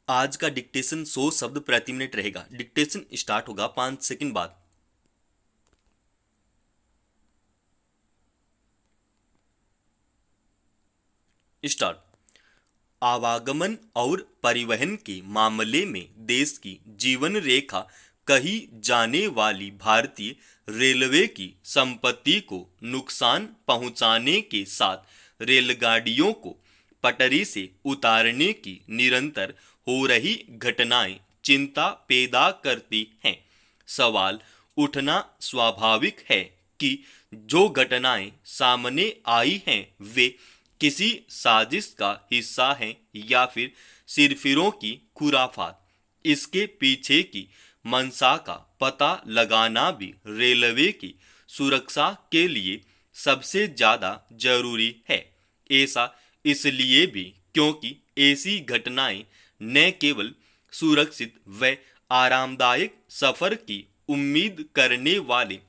आज का डिक्टेशन 100 शब्द प्रति मिनट रहेगा। डिक्टेशन स्टार्ट होगा 5 सेकंड बाद। स्टार्ट। आवागमन और परिवहन के मामले में देश की जीवन रेखा कही जाने वाली भारतीय रेलवे की संपत्ति को नुकसान पहुंचाने के साथ रेलगाड़ियों को पटरी से उतारने की निरंतर हो रही घटनाएं चिंता पैदा करती हैं। सवाल उठना स्वाभाविक है कि जो घटनाएं सामने आई हैं वे किसी साजिश का हिस्सा हैं या फिर सिरफिरों की खुराफात। इसके पीछे की मंशा का पता लगाना भी रेलवे की सुरक्षा के लिए सबसे ज्यादा जरूरी है। ऐसा इसलिए भी क्योंकि ऐसी घटनाएं न केवल सुरक्षित व आरामदायक सफर की उम्मीद करने वाले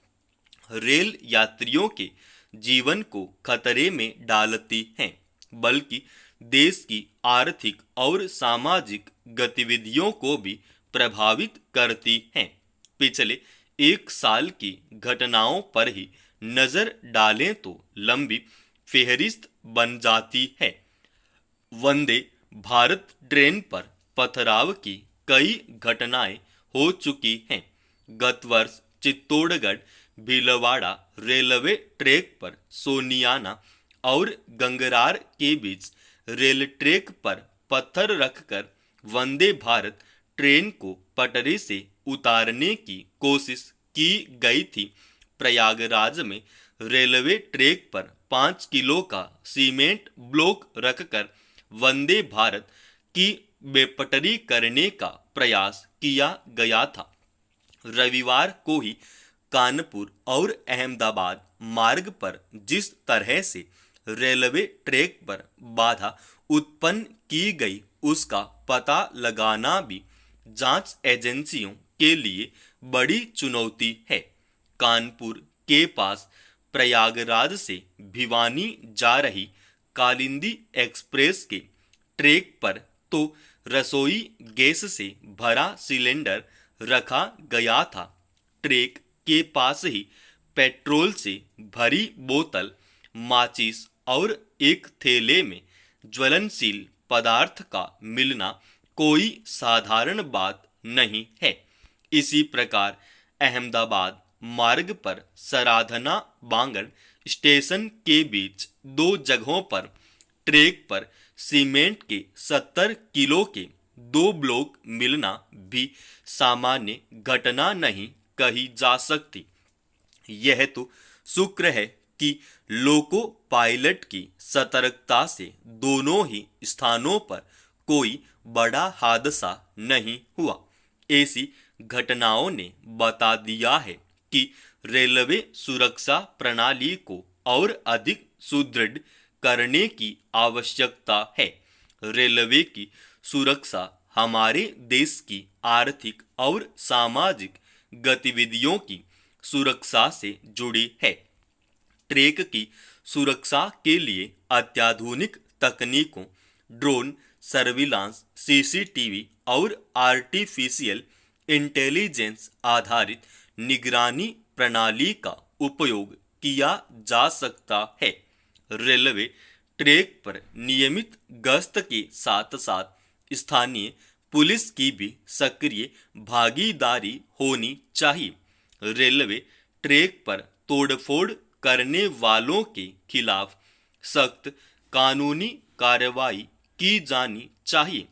रेल यात्रियों के जीवन को खतरे में डालती हैं, बल्कि देश की आर्थिक और सामाजिक गतिविधियों को भी प्रभावित करती हैं। पिछले 1 साल की घटनाओं पर ही नजर डालें तो लंबी फेहरिस्त बन जाती है। वंदे भारत ट्रेन पर पथराव की कई घटनाएं हो चुकी हैं। गत वर्ष चित्तौड़गढ़ भीलवाड़ा रेलवे ट्रैक पर सोनियाना और गंगरार के बीच रेल ट्रैक पर पत्थर रखकर वंदे भारत ट्रेन को पटरी से उतारने की कोशिश की गई थी। प्रयागराज में रेलवे ट्रैक पर 5 किलो का सीमेंट ब्लॉक रखकर वंदे भारत की बेपटरी करने का प्रयास किया गया था। रविवार को ही कानपुर और अहमदाबाद मार्ग पर जिस तरह से रेलवे ट्रैक पर बाधा उत्पन्न की गई उसका पता लगाना भी जांच एजेंसियों के लिए बड़ी चुनौती है। कानपुर के पास प्रयागराज से भिवानी जा रही कालिंदी एक्सप्रेस के ट्रैक पर तो रसोई गैस से भरा सिलेंडर रखा गया था। ट्रैक के पास ही पेट्रोल से भरी बोतल, माचिस और एक थैले में ज्वलनशील पदार्थ का मिलना कोई साधारण बात नहीं है। इसी प्रकार अहमदाबाद मार्ग पर सराधना बांगड़ स्टेशन के बीच 2 जगहों पर ट्रैक पर सीमेंट के 70 किलो के 2 ब्लॉक मिलना भी सामान्य घटना नहीं कही जा सकती। यह तो शुक्र है कि लोको पायलट की सतर्कता से दोनों ही स्थानों पर कोई बड़ा हादसा नहीं हुआ। ऐसी घटनाओं ने बता दिया है कि रेलवे सुरक्षा प्रणाली को और अधिक सुदृढ़ करने की आवश्यकता है। रेलवे की सुरक्षा हमारे देश की आर्थिक और सामाजिक गतिविधियों की सुरक्षा से जुड़ी है। ट्रैक की सुरक्षा के लिए अत्याधुनिक तकनीकों, ड्रोन सर्विलांस, सीसीटीवी और आर्टिफिशियल इंटेलिजेंस आधारित निगरानी प्रणाली का उपयोग किया जा सकता है। रेलवे ट्रैक पर नियमित गश्त के साथ साथ स्थानीय पुलिस की भी सक्रिय भागीदारी होनी चाहिए। रेलवे ट्रैक पर तोड़फोड़ करने वालों के खिलाफ सख्त कानूनी कार्रवाई की जानी चाहिए।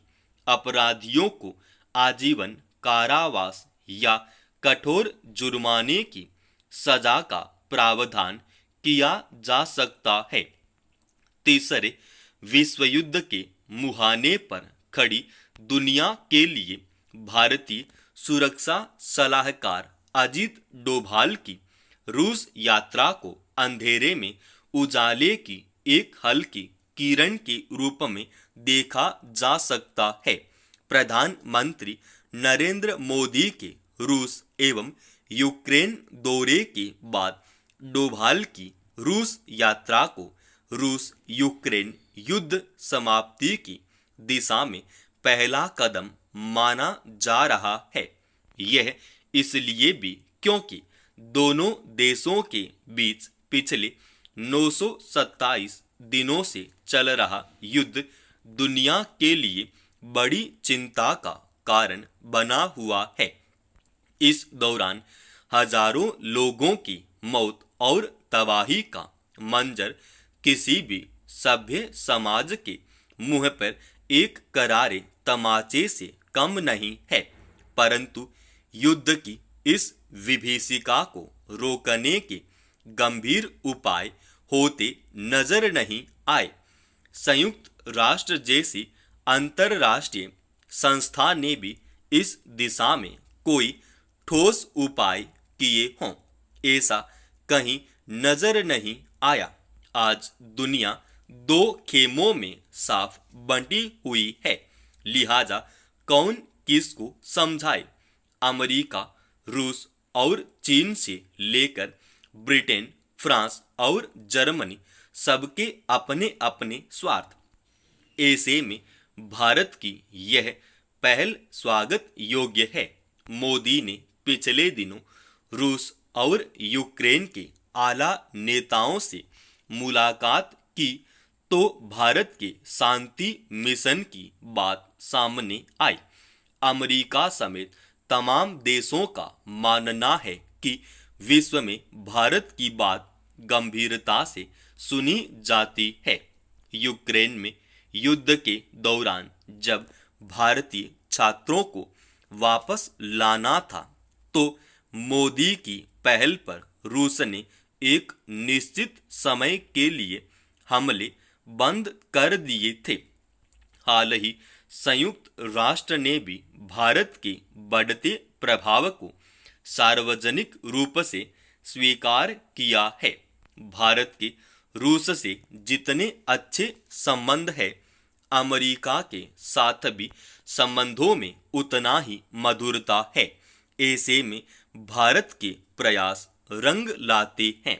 अपराधियों को आजीवन कारावास या कठोर जुर्माने की सजा का प्रावधान किया जा सकता है। तीसरे विश्व युद्ध के मुहाने पर खड़ी दुनिया के लिए भारतीय सुरक्षा सलाहकार अजीत डोभाल की रूस यात्रा को अंधेरे में उजाले की एक हल्की किरण के रूप में देखा जा सकता है। प्रधानमंत्री नरेंद्र मोदी के रूस एवं यूक्रेन दौरे के बाद डोभाल की रूस यात्रा को रूस यूक्रेन युद्ध समाप्ति की दिशा में पहला कदम माना जा रहा है। यह इसलिए भी क्योंकि दोनों देशों के बीच पिछले 927 दिनों से चल रहा युद्ध दुनिया के लिए बड़ी चिंता का कारण बना हुआ है। इस दौरान हजारों लोगों की मौत और तबाही का मंजर किसी भी सभ्य समाज के मुंह पर एक करारे तमाचे से कम नहीं है, परंतु युद्ध की इस विभीषिका को रोकने के गंभीर उपाय होते नजर नहीं आए। संयुक्त राष्ट्र जैसी अंतरराष्ट्रीय संस्था ने भी इस दिशा में कोई ठोस उपाय किए हों, ऐसा कहीं नजर नहीं आया। आज दुनिया दो खेमों में साफ बंटी हुई है, लिहाजा कौन किसको समझाए। अमेरिका, रूस और चीन से लेकर ब्रिटेन, फ्रांस और जर्मनी सबके अपने अपने स्वार्थ। ऐसे में भारत की यह पहल स्वागत योग्य है। मोदी ने पिछले दिनों रूस और यूक्रेन के आला नेताओं से मुलाकात की तो भारत के शांति मिशन की बात सामने आई। अमेरिका समेत तमाम देशों का मानना है कि विश्व में भारत की बात गंभीरता से सुनी जाती है। यूक्रेन में युद्ध के दौरान जब भारतीय छात्रों को वापस लाना था तो मोदी की पहल पर रूस ने एक निश्चित समय के लिए हमले बंद कर दिए थे। हाल ही संयुक्त राष्ट्र ने भी भारत के बढ़ते प्रभाव को सार्वजनिक रूप से स्वीकार किया है। भारत के रूस से जितने अच्छे संबंध है, अमेरिका के साथ भी संबंधों में उतना ही मधुरता है। ऐसे में भारत के प्रयास रंग लाते हैं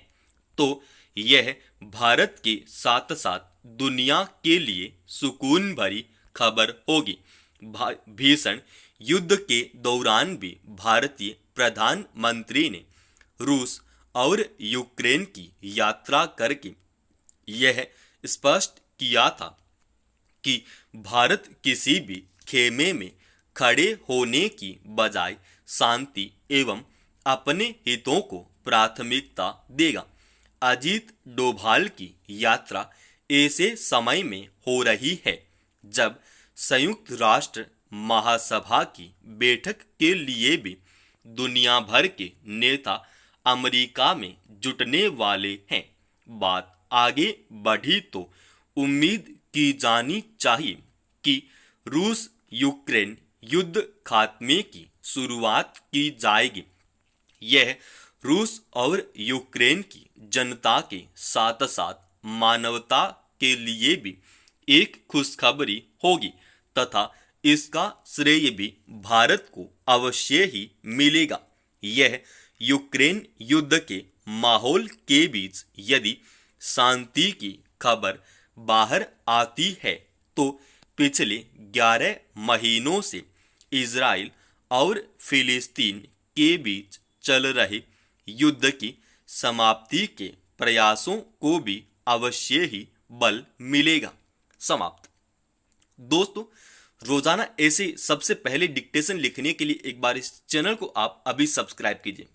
तो यह भारत के साथ साथ दुनिया के लिए सुकून भरी खबर होगी। भीषण युद्ध के दौरान भी भारतीय प्रधानमंत्री ने रूस और यूक्रेन की यात्रा करके यह स्पष्ट किया था कि भारत किसी भी खेमे में खड़े होने की बजाय शांति एवं अपने हितों को प्राथमिकता देगा। अजीत डोभाल की यात्रा ऐसे समय में हो रही है जब संयुक्त राष्ट्र महासभा की बैठक के लिए भी दुनिया भर के नेता अमेरिका में जुटने वाले हैं। बात आगे बढ़ी तो उम्मीद की जानी चाहिए कि रूस यूक्रेन युद्ध खात्मे की शुरुआत की जाएगी। यह रूस और यूक्रेन की जनता के साथ साथ मानवता के लिए भी एक खुशखबरी होगी तथा इसका श्रेय भी भारत को अवश्य ही मिलेगा। यह यूक्रेन युद्ध के माहौल के बीच यदि शांति की खबर बाहर आती है तो पिछले 11 महीनों से इजराइल और फिलिस्तीन के बीच चल रहे युद्ध की समाप्ति के प्रयासों को भी अवश्य ही बल मिलेगा। समाप्त। दोस्तों, रोजाना ऐसे सबसे पहले डिक्टेशन लिखने के लिए एक बार इस चैनल को आप अभी सब्सक्राइब कीजिए।